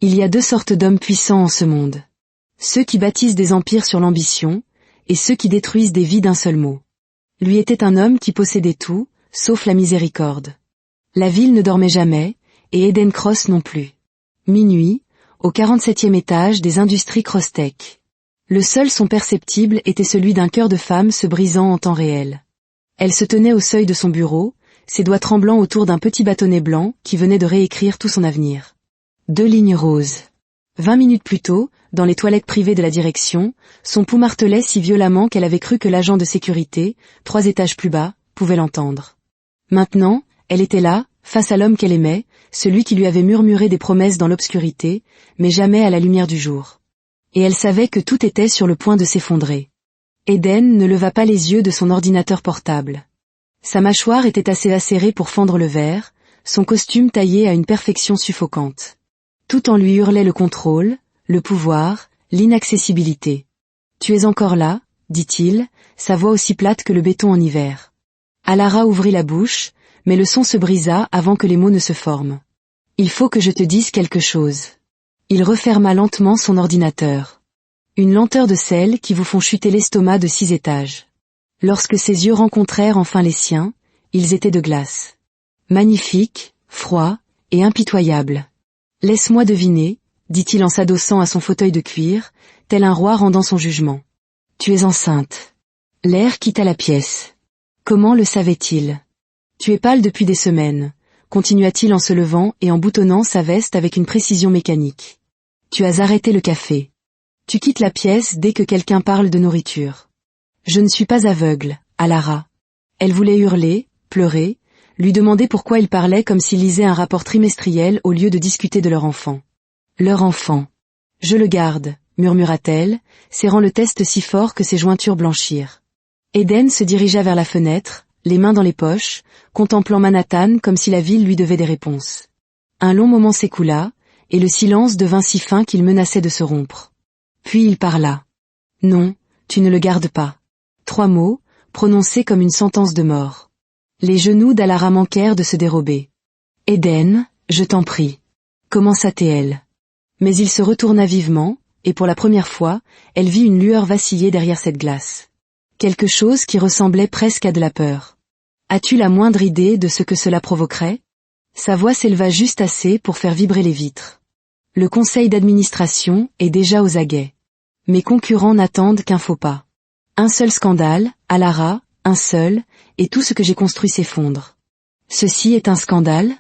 Il y a deux sortes d'hommes puissants en ce monde. Ceux qui bâtissent des empires sur l'ambition, et ceux qui détruisent des vies d'un seul mot. Lui était un homme qui possédait tout, sauf la miséricorde. La ville ne dormait jamais, et Eden Cross non plus. Minuit, au 47e étage des industries Crosstech. Le seul son perceptible était celui d'un cœur de femme se brisant en temps réel. Elle se tenait au seuil de son bureau, ses doigts tremblants autour d'un petit bâtonnet blanc qui venait de réécrire tout son avenir. 2 lignes roses. 20 minutes plus tôt, dans les toilettes privées de la direction, son pouls martelait si violemment qu'elle avait cru que l'agent de sécurité, 3 étages plus bas, pouvait l'entendre. Maintenant, elle était là, face à l'homme qu'elle aimait, celui qui lui avait murmuré des promesses dans l'obscurité, mais jamais à la lumière du jour. Et elle savait que tout était sur le point de s'effondrer. Eden ne leva pas les yeux de son ordinateur portable. Sa mâchoire était assez acérée pour fendre le verre, son costume taillé à une perfection suffocante. Tout en lui hurlait le contrôle, le pouvoir, l'inaccessibilité. « Tu es encore là ?» dit-il, sa voix aussi plate que le béton en hiver. Alara ouvrit la bouche, mais le son se brisa avant que les mots ne se forment. « Il faut que je te dise quelque chose. » Il referma lentement son ordinateur. Une lenteur de celles qui vous font chuter l'estomac de 6 étages. Lorsque ses yeux rencontrèrent enfin les siens, ils étaient de glace. Magnifiques, froids et impitoyables. « Laisse-moi deviner, » dit-il en s'adossant à son fauteuil de cuir, tel un roi rendant son jugement. « Tu es enceinte. » L'air quitta la pièce. Comment le savait-il ? « Tu es pâle depuis des semaines, » continua-t-il en se levant et en boutonnant sa veste avec une précision mécanique. « Tu as arrêté le café. Tu quittes la pièce dès que quelqu'un parle de nourriture. » « Je ne suis pas aveugle, Alara. » Elle voulait hurler, pleurer, lui demander pourquoi il parlait comme s'il lisait un rapport trimestriel au lieu de discuter de leur enfant. Leur enfant. « Je le garde, » murmura-t-elle, serrant le test si fort que ses jointures blanchirent. Eden se dirigea vers la fenêtre, les mains dans les poches, contemplant Manhattan comme si la ville lui devait des réponses. Un long moment s'écoula, et le silence devint si fin qu'il menaçait de se rompre. Puis il parla. « Non, tu ne le gardes pas. » 3 mots, prononcés comme une sentence de mort. Les genoux d'Alara manquèrent de se dérober. « Eden, je t'en prie. » commença-t-elle. Mais il se retourna vivement, et pour la première fois, elle vit une lueur vaciller derrière cette glace. Quelque chose qui ressemblait presque à de la peur. « As-tu la moindre idée de ce que cela provoquerait ?» Sa voix s'éleva juste assez pour faire vibrer les vitres. « Le conseil d'administration est déjà aux aguets. Mes concurrents n'attendent qu'un faux pas. Un seul scandale, Alara, un seul, et tout ce que j'ai construit s'effondre. » « Ceci est un scandale ?»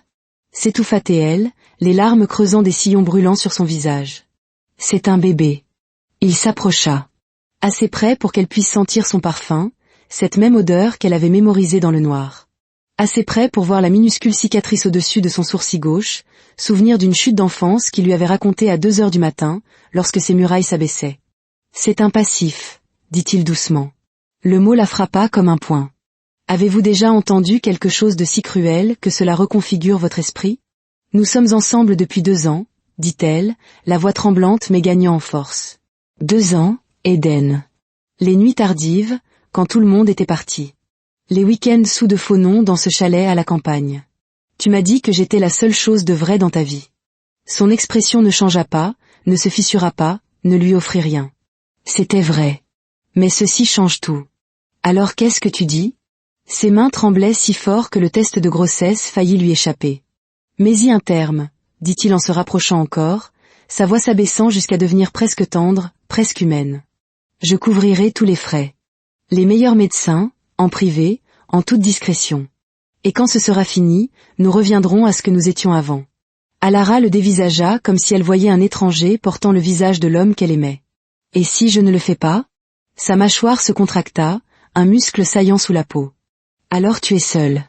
s'étouffa-t-elle, les larmes creusant des sillons brûlants sur son visage. « C'est un bébé. » Il s'approcha. Assez près pour qu'elle puisse sentir son parfum, cette même odeur qu'elle avait mémorisée dans le noir. Assez près pour voir la minuscule cicatrice au-dessus de son sourcil gauche, souvenir d'une chute d'enfance qu'il lui avait racontée à 2 heures du matin, lorsque ses murailles s'abaissaient. « C'est un passif. » dit-il doucement. Le mot la frappa comme un poing. « Avez-vous déjà entendu quelque chose de si cruel que cela reconfigure votre esprit ? Nous sommes ensemble depuis 2 ans, dit-elle, la voix tremblante mais gagnant en force. 2 ans, Eden. Les nuits tardives, quand tout le monde était parti. Les week-ends sous de faux noms dans ce chalet à la campagne. Tu m'as dit que j'étais la seule chose de vrai dans ta vie. » Son expression ne changea pas, ne se fissura pas, ne lui offrit rien. C'était vrai. Mais ceci change tout. Alors qu'est-ce que tu dis ? Ses mains tremblaient si fort que le test de grossesse faillit lui échapper. Mets-y un terme, dit-il en se rapprochant encore, sa voix s'abaissant jusqu'à devenir presque tendre, presque humaine. Je couvrirai tous les frais. Les meilleurs médecins, en privé, en toute discrétion. Et quand ce sera fini, nous reviendrons à ce que nous étions avant. Alara le dévisagea comme si elle voyait un étranger portant le visage de l'homme qu'elle aimait. Et si je ne le fais pas ? Sa mâchoire se contracta, un muscle saillant sous la peau. Alors tu es seul.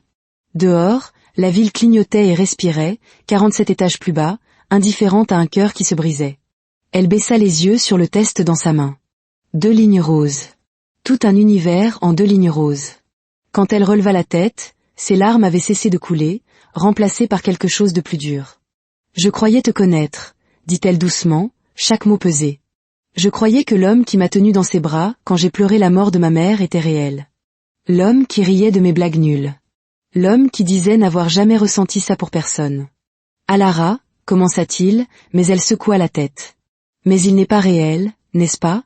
Dehors, la ville clignotait et respirait, 47 étages plus bas, indifférente à un cœur qui se brisait. Elle baissa les yeux sur le test dans sa main. 2 lignes roses. Tout un univers en 2 lignes roses. Quand elle releva la tête, ses larmes avaient cessé de couler, remplacées par quelque chose de plus dur. « Je croyais te connaître, » dit-elle doucement, chaque mot pesé. « Je croyais que l'homme qui m'a tenu dans ses bras quand j'ai pleuré la mort de ma mère était réel. L'homme qui riait de mes blagues nulles. L'homme qui disait n'avoir jamais ressenti ça pour personne. » Alara, commença-t-il, mais elle secoua la tête. Mais il n'est pas réel, n'est-ce pas?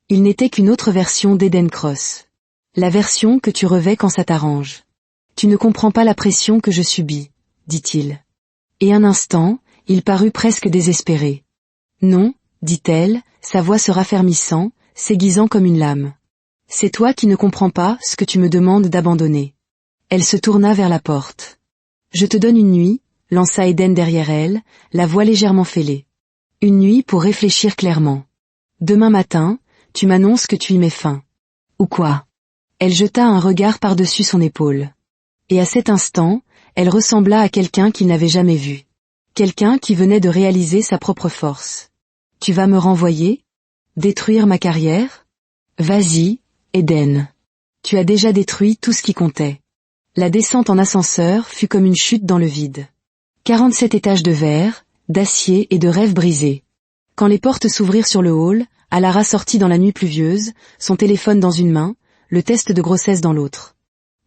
Il n'était qu'une autre version d'Eden Cross. La version que tu revais quand ça t'arrange. Tu ne comprends pas la pression que je subis, dit-il. Et un instant, il parut presque désespéré. Non, dit-elle, sa voix se raffermissant, s'aiguisant comme une lame. C'est toi qui ne comprends pas ce que tu me demandes d'abandonner. Elle se tourna vers la porte. Je te donne une nuit, lança Eden derrière elle, la voix légèrement fêlée. Une nuit pour réfléchir clairement. Demain matin, tu m'annonces que tu y mets fin. Ou quoi? Elle jeta un regard par-dessus son épaule. Et à cet instant, elle ressembla à quelqu'un qu'il n'avait jamais vu. Quelqu'un qui venait de réaliser sa propre force. Tu vas me renvoyer? Détruire ma carrière? Vas-y, Eden. Tu as déjà détruit tout ce qui comptait. La descente en ascenseur fut comme une chute dans le vide. 47 étages de verre, d'acier et de rêves brisés. Quand les portes s'ouvrirent sur le hall, Alara sortit dans la nuit pluvieuse, son téléphone dans une main, le test de grossesse dans l'autre.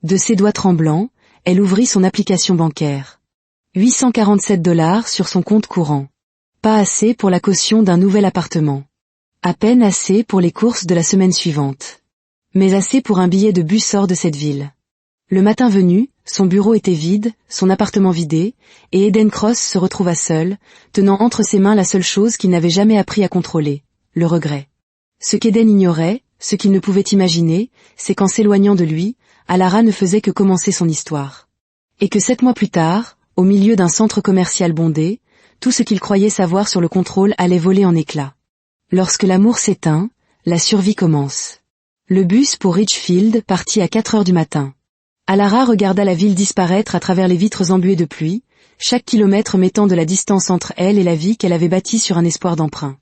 De ses doigts tremblants, elle ouvrit son application bancaire. $847 sur son compte courant. Pas assez pour la caution d'un nouvel appartement. À peine assez pour les courses de la semaine suivante. Mais assez pour un billet de bus hors de cette ville. Le matin venu, son bureau était vide, son appartement vidé, et Eden Cross se retrouva seul, tenant entre ses mains la seule chose qu'il n'avait jamais appris à contrôler, le regret. Ce qu'Eden ignorait, ce qu'il ne pouvait imaginer, c'est qu'en s'éloignant de lui, Alara ne faisait que commencer son histoire. Et que 7 mois plus tard, au milieu d'un centre commercial bondé, tout ce qu'il croyait savoir sur le contrôle allait voler en éclats. Lorsque l'amour s'éteint, la survie commence. Le bus pour Ridgefield partit à 4 heures du matin. Alara regarda la ville disparaître à travers les vitres embuées de pluie, chaque kilomètre mettant de la distance entre elle et la vie qu'elle avait bâtie sur un espoir d'emprunt.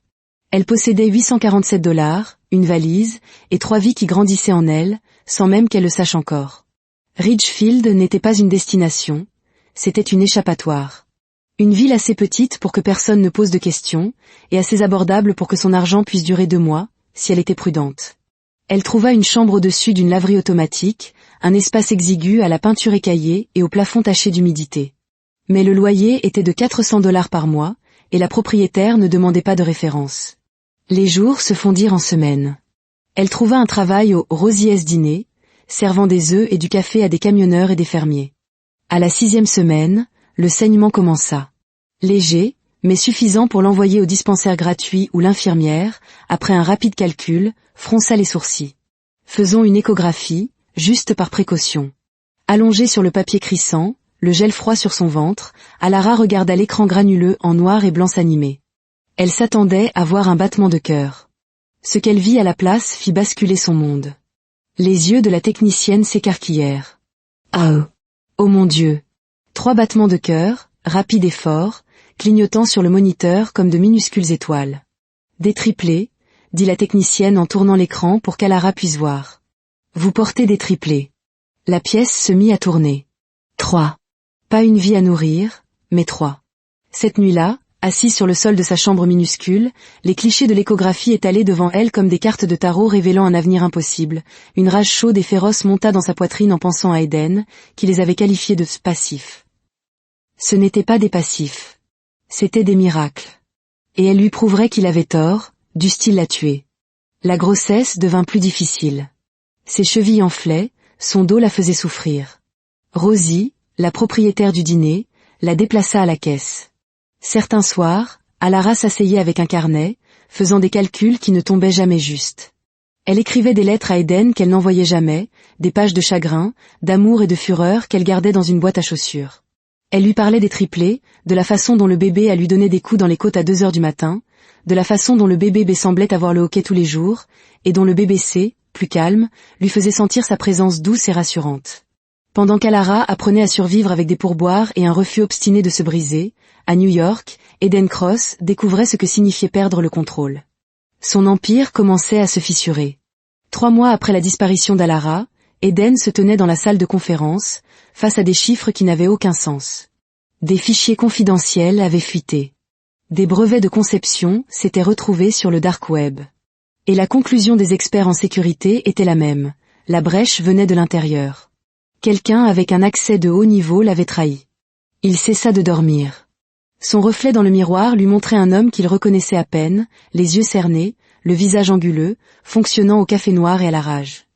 Elle possédait $847, une valise, et 3 vies qui grandissaient en elle, sans même qu'elle le sache encore. Ridgefield n'était pas une destination, c'était une échappatoire. Une ville assez petite pour que personne ne pose de questions, et assez abordable pour que son argent puisse durer 2 mois, si elle était prudente. Elle trouva une chambre au-dessus d'une laverie automatique, un espace exigu à la peinture écaillée et au plafond taché d'humidité. Mais le loyer était de $400 par mois, et la propriétaire ne demandait pas de référence. Les jours se fondirent en semaines. Elle trouva un travail au Rosie's Diner, servant des œufs et du café à des camionneurs et des fermiers. À la 6e semaine, le saignement commença. Léger, mais suffisant pour l'envoyer au dispensaire gratuit où l'infirmière, après un rapide calcul, fronça les sourcils. Faisons une échographie, juste par précaution. Allongée sur le papier crissant, le gel froid sur son ventre, Alara regarda l'écran granuleux en noir et blanc s'animer. Elle s'attendait à voir un battement de cœur. Ce qu'elle vit à la place fit basculer son monde. Les yeux de la technicienne s'écarquillèrent. Oh! Oh mon Dieu! 3 battements de cœur, rapides et forts, clignotant sur le moniteur comme de minuscules étoiles. Des triplés, dit la technicienne en tournant l'écran pour qu'Alara puisse voir. Vous portez des triplés. La pièce se mit à tourner. 3. Pas une vie à nourrir, mais 3. Cette nuit-là, assise sur le sol de sa chambre minuscule, les clichés de l'échographie étalés devant elle comme des cartes de tarot révélant un avenir impossible, une rage chaude et féroce monta dans sa poitrine en pensant à Eden, qui les avait qualifiés de passifs. Ce n'étaient pas des passifs. C'étaient des miracles. Et elle lui prouverait qu'il avait tort, dussent-ils la tuer. La grossesse devint plus difficile. Ses chevilles enflaient, son dos la faisait souffrir. Rosie, la propriétaire du dîner, la déplaça à la caisse. Certains soirs, Alara s'asseyait avec un carnet, faisant des calculs qui ne tombaient jamais justes. Elle écrivait des lettres à Eden qu'elle n'envoyait jamais, des pages de chagrin, d'amour et de fureur qu'elle gardait dans une boîte à chaussures. Elle lui parlait des triplés, de la façon dont le bébé a lui donné des coups dans les côtes à 2 heures du matin, de la façon dont le bébé B semblait avoir le hoquet tous les jours, et dont le bébé C, plus calme, lui faisait sentir sa présence douce et rassurante. Pendant qu'Alara apprenait à survivre avec des pourboires et un refus obstiné de se briser, à New York, Eden Cross découvrait ce que signifiait perdre le contrôle. Son empire commençait à se fissurer. 3 mois après la disparition d'Alara, Eden se tenait dans la salle de conférence, face à des chiffres qui n'avaient aucun sens. Des fichiers confidentiels avaient fuité. Des brevets de conception s'étaient retrouvés sur le dark web. Et la conclusion des experts en sécurité était la même. La brèche venait de l'intérieur. Quelqu'un avec un accès de haut niveau l'avait trahi. Il cessa de dormir. Son reflet dans le miroir lui montrait un homme qu'il reconnaissait à peine, les yeux cernés, le visage anguleux, fonctionnant au café noir et à la rage.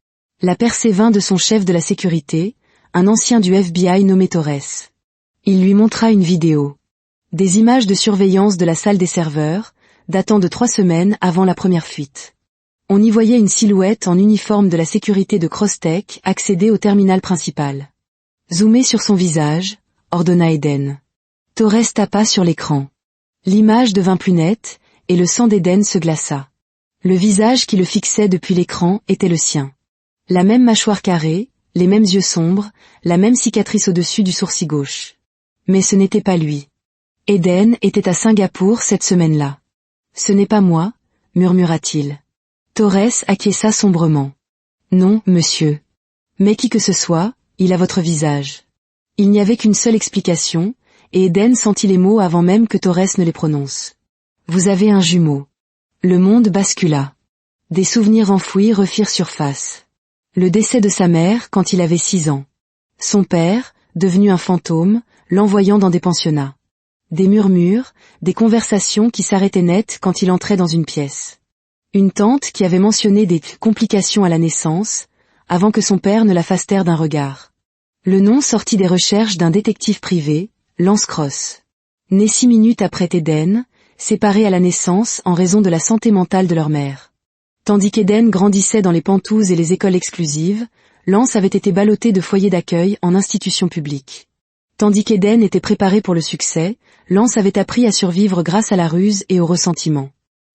La percée vint de son chef de la sécurité, un ancien du FBI nommé Torres. Il lui montra une vidéo. Des images de surveillance de la salle des serveurs, datant de 3 semaines avant la première fuite. On y voyait une silhouette en uniforme de la sécurité de Crosstech accéder au terminal principal. Zoomé sur son visage, ordonna Eden. Torres tapa sur l'écran. L'image devint plus nette, et le sang d'Eden se glaça. Le visage qui le fixait depuis l'écran était le sien. La même mâchoire carrée, les mêmes yeux sombres, la même cicatrice au-dessus du sourcil gauche. Mais ce n'était pas lui. Eden était à Singapour cette semaine-là. « Ce n'est pas moi », murmura-t-il. Torres acquiesça sombrement. « Non, monsieur. Mais qui que ce soit, il a votre visage. » Il n'y avait qu'une seule explication, et Eden sentit les mots avant même que Torres ne les prononce. « Vous avez un jumeau. » Le monde bascula. Des souvenirs enfouis refirent surface. Le décès de sa mère quand il avait 6 ans. Son père, devenu un fantôme, l'envoyant dans des pensionnats. Des murmures, des conversations qui s'arrêtaient net quand il entrait dans une pièce. Une tante qui avait mentionné des complications à la naissance, avant que son père ne la fasse taire d'un regard. Le nom sortit des recherches d'un détective privé, Lance Cross. Né 6 minutes après Eden, séparés à la naissance en raison de la santé mentale de leur mère. Tandis qu'Eden grandissait dans les pantouzes et les écoles exclusives, Lance avait été ballotté de foyers d'accueil en institutions publiques. Tandis qu'Eden était préparé pour le succès, Lance avait appris à survivre grâce à la ruse et au ressentiment.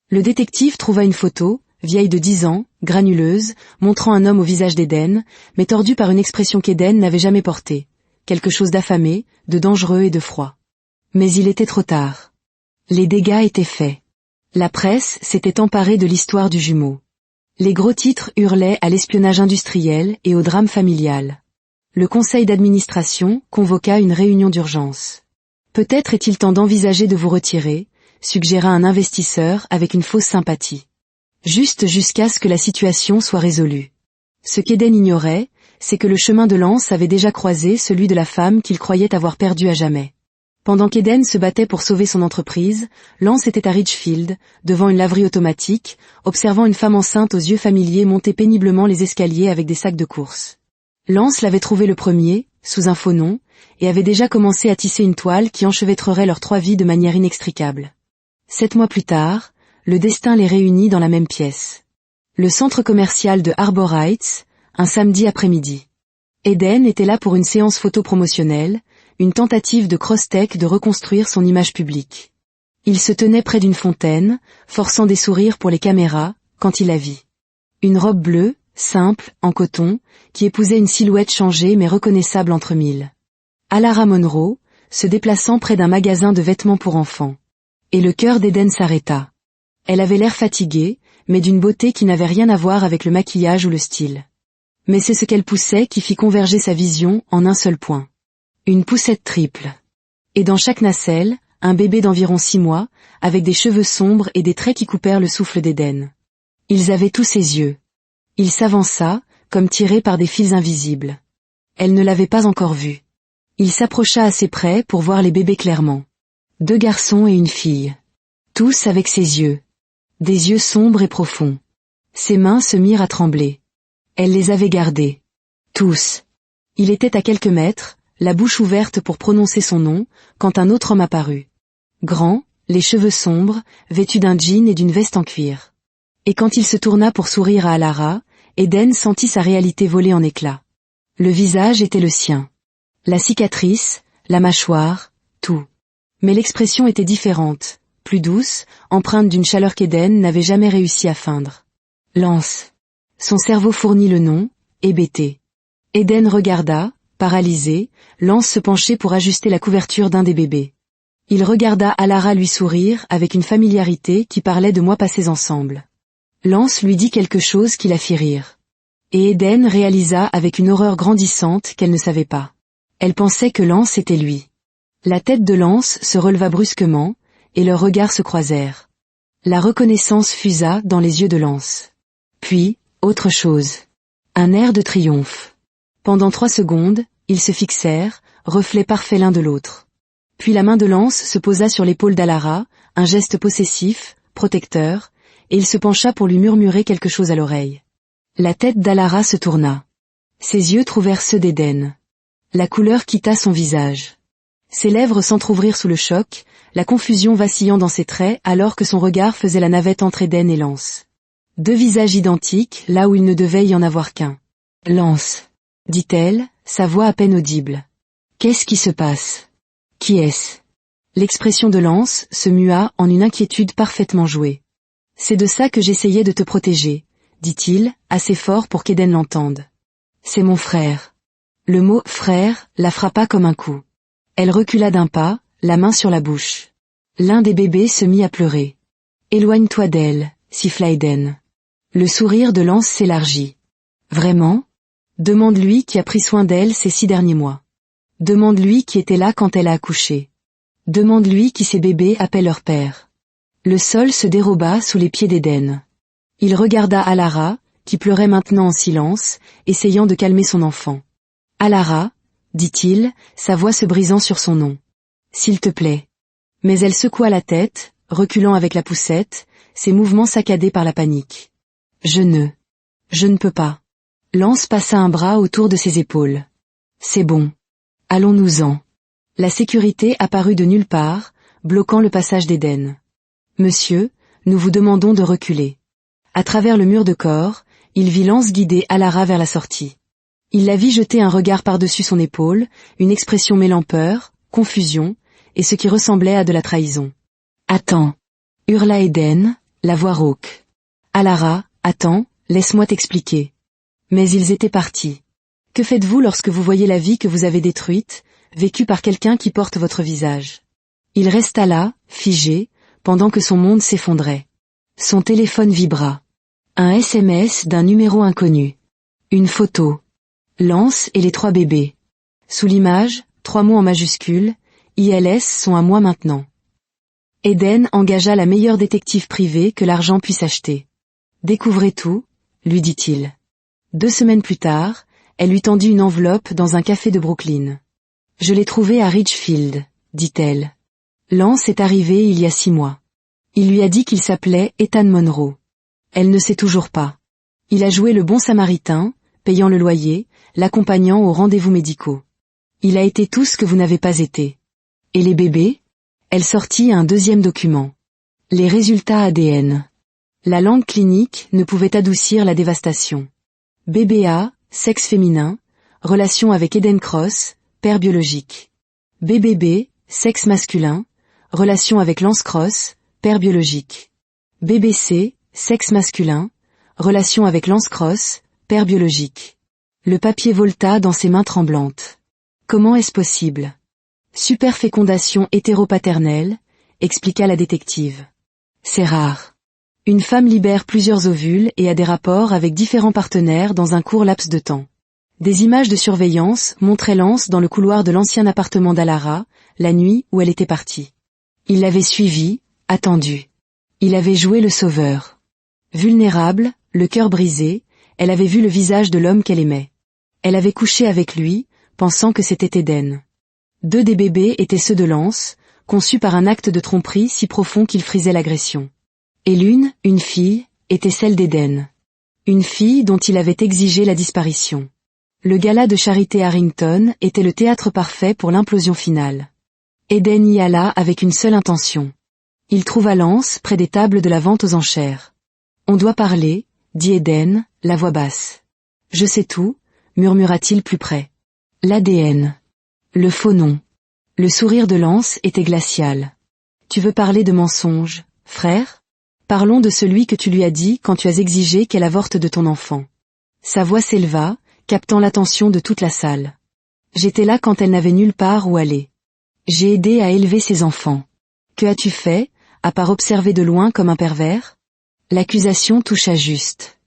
Le détective trouva une photo, vieille de 10 ans, granuleuse, montrant un homme au visage d'Eden, mais tordu par une expression qu'Eden n'avait jamais portée. Quelque chose d'affamé, de dangereux et de froid. Mais il était trop tard. Les dégâts étaient faits. La presse s'était emparée de l'histoire du jumeau. Les gros titres hurlaient à l'espionnage industriel et au drame familial. Le conseil d'administration convoqua une réunion d'urgence. Peut-être est-il temps d'envisager de vous retirer, suggéra un investisseur avec une fausse sympathie. Juste jusqu'à ce que la situation soit résolue. Ce qu'Eden ignorait, c'est que le chemin de Lance avait déjà croisé celui de la femme qu'il croyait avoir perdue à jamais. Pendant qu'Eden se battait pour sauver son entreprise, Lance était à Ridgefield, devant une laverie automatique, observant une femme enceinte aux yeux familiers monter péniblement les escaliers avec des sacs de course. Lance l'avait trouvé le premier, sous un faux nom, et avait déjà commencé à tisser une toile qui enchevêtrerait leurs 3 vies de manière inextricable. 7 mois plus tard, le destin les réunit dans la même pièce. Le centre commercial de Harbour Heights, un samedi après-midi. Eden était là pour une séance photo promotionnelle, une tentative de Crosstech de reconstruire son image publique. Il se tenait près d'une fontaine, forçant des sourires pour les caméras, quand il la vit. Une robe bleue, simple, en coton, qui épousait une silhouette changée mais reconnaissable entre mille. Alara Monroe, se déplaçant près d'un magasin de vêtements pour enfants. Et le cœur d'Eden s'arrêta. Elle avait l'air fatiguée, mais d'une beauté qui n'avait rien à voir avec le maquillage ou le style. Mais c'est ce qu'elle poussait qui fit converger sa vision en un seul point. Une poussette triple. Et dans chaque nacelle, un bébé d'environ 6 mois, avec des cheveux sombres et des traits qui coupèrent le souffle d'Eden. Ils avaient tous ses yeux. Il s'avança, comme tiré par des fils invisibles. Elle ne l'avait pas encore vu. Il s'approcha assez près pour voir les bébés clairement. 2 garçons et une fille. Tous avec ses yeux. Des yeux sombres et profonds. Ses mains se mirent à trembler. Elle les avait gardés. Tous. Il était à quelques mètres, la bouche ouverte pour prononcer son nom, quand un autre homme apparut. Grand, les cheveux sombres, vêtu d'un jean et d'une veste en cuir. Et quand il se tourna pour sourire à Alara, Eden sentit sa réalité voler en éclats. Le visage était le sien. La cicatrice, la mâchoire, tout. Mais l'expression était différente, plus douce, empreinte d'une chaleur qu'Eden n'avait jamais réussi à feindre. Lance. Son cerveau fournit le nom, hébété. Eden regarda, paralysé, Lance se pencher pour ajuster la couverture d'un des bébés. Il regarda Alara lui sourire avec une familiarité qui parlait de mois passés ensemble. Lance lui dit quelque chose qui la fit rire. Et Eden réalisa avec une horreur grandissante qu'elle ne savait pas. Elle pensait que Lance était lui. La tête de Lance se releva brusquement, et leurs regards se croisèrent. La reconnaissance fusa dans les yeux de Lance. Puis, autre chose. Un air de triomphe. Pendant 3 secondes, ils se fixèrent, reflets parfaits l'un de l'autre. Puis la main de Lance se posa sur l'épaule d'Alara, un geste possessif, protecteur, et il se pencha pour lui murmurer quelque chose à l'oreille. La tête d'Alara se tourna. Ses yeux trouvèrent ceux d'Eden. La couleur quitta son visage. Ses lèvres s'entr'ouvrirent sous le choc, la confusion vacillant dans ses traits alors que son regard faisait la navette entre Eden et Lance. Deux visages identiques, là où il ne devait y en avoir qu'un. « Lance », dit-elle, sa voix à peine audible. « Qu'est-ce qui se passe ? Qui est-ce » L'expression de Lance se mua en une inquiétude parfaitement jouée. « C'est de ça que j'essayais de te protéger », dit-il, assez fort pour qu'Eden l'entende. « C'est mon frère. » Le mot « frère » la frappa comme un coup. Elle recula d'un pas, la main sur la bouche. L'un des bébés se mit à pleurer. « Éloigne-toi d'elle », siffla Eden. Le sourire de Lance s'élargit. « Vraiment ? Demande-lui qui a pris soin d'elle ces 6 derniers mois. Demande-lui qui était là quand elle a accouché. Demande-lui qui ces bébés appellent leur père. » Le sol se déroba sous les pieds d'Eden. Il regarda Alara, qui pleurait maintenant en silence, essayant de calmer son enfant. « Alara, » dit-il, sa voix se brisant sur son nom. « S'il te plaît. » Mais elle secoua la tête, reculant avec la poussette, ses mouvements saccadés par la panique. « Je ne peux pas. » Lance passa un bras autour de ses épaules. « C'est bon. Allons-nous-en. » La sécurité apparut de nulle part, bloquant le passage d'Eden. « Monsieur, nous vous demandons de reculer. » À travers le mur de corps, il vit Lance guider Alara vers la sortie. Il la vit jeter un regard par-dessus son épaule, une expression mêlant peur, confusion, et ce qui ressemblait à de la trahison. « Attends !» hurla Eden, la voix rauque. « Alara, attends, laisse-moi t'expliquer. » Mais ils étaient partis. Que faites-vous lorsque vous voyez la vie que vous avez détruite, vécue par quelqu'un qui porte votre visage ? Il resta là, figé, pendant que son monde s'effondrait. Son téléphone vibra. Un SMS d'un numéro inconnu. Une photo. Lance et les 3 bébés. Sous l'image, 3 mots en majuscules, ILS sont à moi maintenant. Eden engagea la meilleure détective privée que l'argent puisse acheter. Découvrez tout, lui dit-il. 2 semaines plus tard, elle lui tendit une enveloppe dans un café de Brooklyn. Je l'ai trouvé à Ridgefield, dit-elle. Lance est arrivé il y a 6 mois. Il lui a dit qu'il s'appelait Ethan Monroe. Elle ne sait toujours pas. Il a joué le bon samaritain, payant le loyer, l'accompagnant aux rendez-vous médicaux. Il a été tout ce que vous n'avez pas été. Et les bébés ? Elle sortit un 2e document. Les résultats ADN. La langue clinique ne pouvait adoucir la dévastation. BBA, sexe féminin, relation avec Eden Cross, père biologique. BBB, sexe masculin, relation avec Lance Cross, père biologique. BBC, sexe masculin, relation avec Lance Cross, père biologique. Le papier volta dans ses mains tremblantes. Comment est-ce possible ? Superfécondation hétéropaternelle, expliqua la détective. C'est rare. Une femme libère plusieurs ovules et a des rapports avec différents partenaires dans un court laps de temps. Des images de surveillance montraient Lance dans le couloir de l'ancien appartement d'Alara, la nuit où elle était partie. Il l'avait suivie, attendue. Il avait joué le sauveur. Vulnérable, le cœur brisé, elle avait vu le visage de l'homme qu'elle aimait. Elle avait couché avec lui, pensant que c'était Eden. 2 des bébés étaient ceux de Lance, conçus par un acte de tromperie si profond qu'il frisait l'agression. Et l'une, une fille, était celle d'Eden. Une fille dont il avait exigé la disparition. Le gala de Charité Harrington était le théâtre parfait pour l'implosion finale. Eden y alla avec une seule intention. Il trouva Lance près des tables de la vente aux enchères. « On doit parler », dit Eden, la voix basse. « Je sais tout », murmura-t-il plus près. « L'ADN. Le faux nom. » Le sourire de Lance était glacial. « Tu veux parler de mensonges, frère ? Parlons de celui que tu lui as dit quand tu as exigé qu'elle avorte de ton enfant. » Sa voix s'éleva, captant l'attention de toute la salle. « J'étais là quand elle n'avait nulle part où aller. J'ai aidé à élever ses enfants. Que as-tu fait, à part observer de loin comme un pervers ? » L'accusation toucha juste.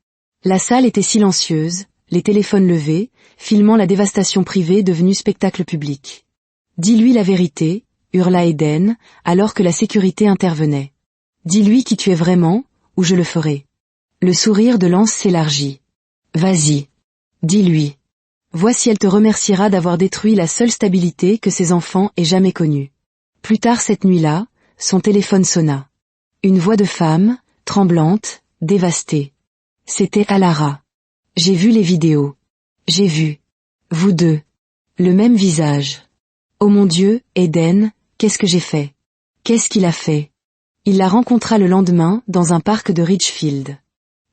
La salle était silencieuse, les téléphones levés, filmant la dévastation privée devenue spectacle public. « Dis-lui la vérité », hurla Eden, alors que la sécurité intervenait. « Dis-lui qui tu es vraiment, ou je le ferai. » Le sourire de Lance s'élargit. « Vas-y. Dis-lui. Vois si elle te remerciera d'avoir détruit la seule stabilité que ses enfants aient jamais connue. » Plus tard cette nuit-là, son téléphone sonna. Une voix de femme, tremblante, dévastée. C'était Alara. J'ai vu les vidéos. J'ai vu. Vous deux. Le même visage. Oh mon Dieu, Eden, qu'est-ce que j'ai fait? Qu'est-ce qu'il a fait? Il la rencontra le lendemain dans un parc de Ridgefield.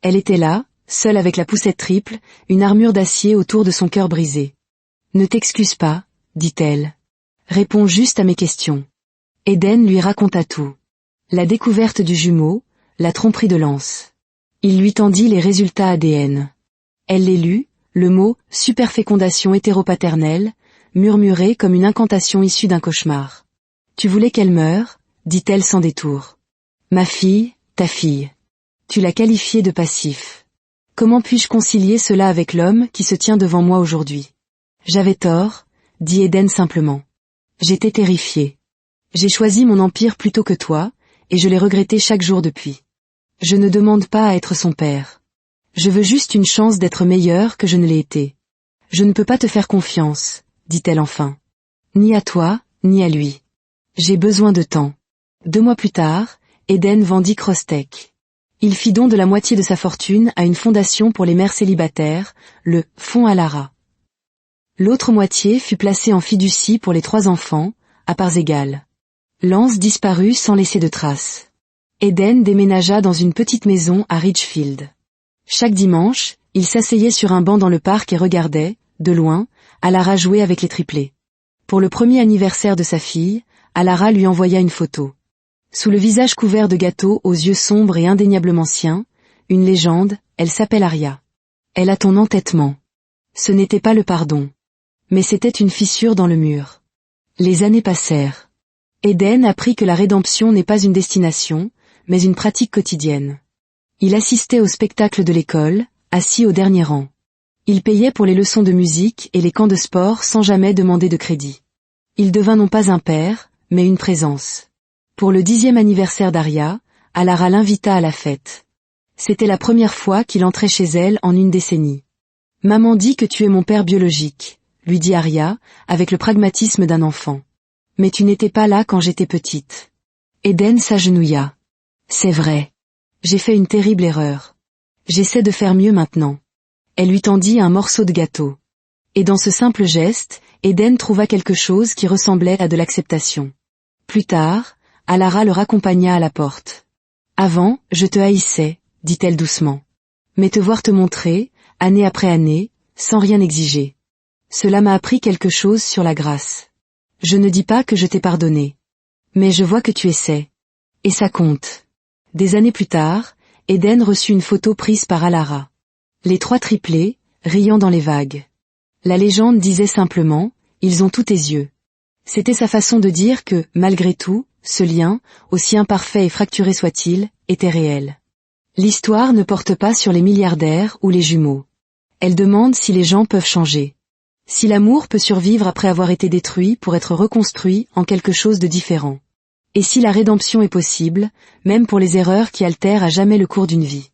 Elle était là, seule avec la poussette triple, une armure d'acier autour de son cœur brisé. Ne t'excuse pas, dit-elle. Réponds juste à mes questions. Eden lui raconta tout. La découverte du jumeau, la tromperie de Lance. Il lui tendit les résultats ADN. Elle les lut, le mot « superfécondation hétéropaternelle » murmuré comme une incantation issue d'un cauchemar. « Tu voulais qu'elle meure ?» dit-elle sans détour. « Ma fille, ta fille. Tu l'as qualifiée de passif. Comment puis-je concilier cela avec l'homme qui se tient devant moi aujourd'hui? J'avais tort, dit Eden simplement. J'étais terrifiée. J'ai choisi mon empire plutôt que toi, et je l'ai regretté chaque jour depuis. Je ne demande pas à être son père. Je veux juste une chance d'être meilleure que je ne l'ai été. Je ne peux pas te faire confiance, dit-elle enfin. Ni à toi, ni à lui. J'ai besoin de temps. 2 mois plus tard, Eden vendit Crosstech. Il fit don de la moitié de sa fortune à une fondation pour les mères célibataires, le Fonds Alara. L'autre moitié fut placée en fiducie pour les 3 enfants, à parts égales. Lance disparut sans laisser de traces. Eden déménagea dans une petite maison à Ridgefield. Chaque dimanche, il s'asseyait sur un banc dans le parc et regardait, de loin, Alara jouer avec les triplés. Pour le premier anniversaire de sa fille, Alara lui envoya une photo. Sous le visage couvert de gâteaux aux yeux sombres et indéniablement siens, une légende, elle s'appelle Aria. Elle a ton entêtement. Ce n'était pas le pardon. Mais c'était une fissure dans le mur. Les années passèrent. Eden apprit que la rédemption n'est pas une destination, mais une pratique quotidienne. Il assistait au spectacle de l'école, assis au dernier rang. Il payait pour les leçons de musique et les camps de sport sans jamais demander de crédit. Il devint non pas un père, mais une présence. Pour le 10e anniversaire d'Aria, Alara l'invita à la fête. C'était la première fois qu'il entrait chez elle en une décennie. « Maman dit que tu es mon père biologique », lui dit Aria, avec le pragmatisme d'un enfant. « Mais tu n'étais pas là quand j'étais petite. » Eden s'agenouilla. « C'est vrai. J'ai fait une terrible erreur. J'essaie de faire mieux maintenant. » Elle lui tendit un morceau de gâteau. Et dans ce simple geste, Eden trouva quelque chose qui ressemblait à de l'acceptation. Plus tard, Alara le raccompagna à la porte. « Avant, je te haïssais, dit-elle doucement. Mais te voir te montrer, année après année, sans rien exiger. Cela m'a appris quelque chose sur la grâce. Je ne dis pas que je t'ai pardonné. Mais je vois que tu essaies. Et ça compte. » Des années plus tard, Eden reçut une photo prise par Alara. Les 3 triplés, riant dans les vagues. La légende disait simplement, ils ont tous tes yeux. C'était sa façon de dire que, malgré tout, ce lien, aussi imparfait et fracturé soit-il, était réel. L'histoire ne porte pas sur les milliardaires ou les jumeaux. Elle demande si les gens peuvent changer. Si l'amour peut survivre après avoir été détruit pour être reconstruit en quelque chose de différent. Et si la rédemption est possible, même pour les erreurs qui altèrent à jamais le cours d'une vie.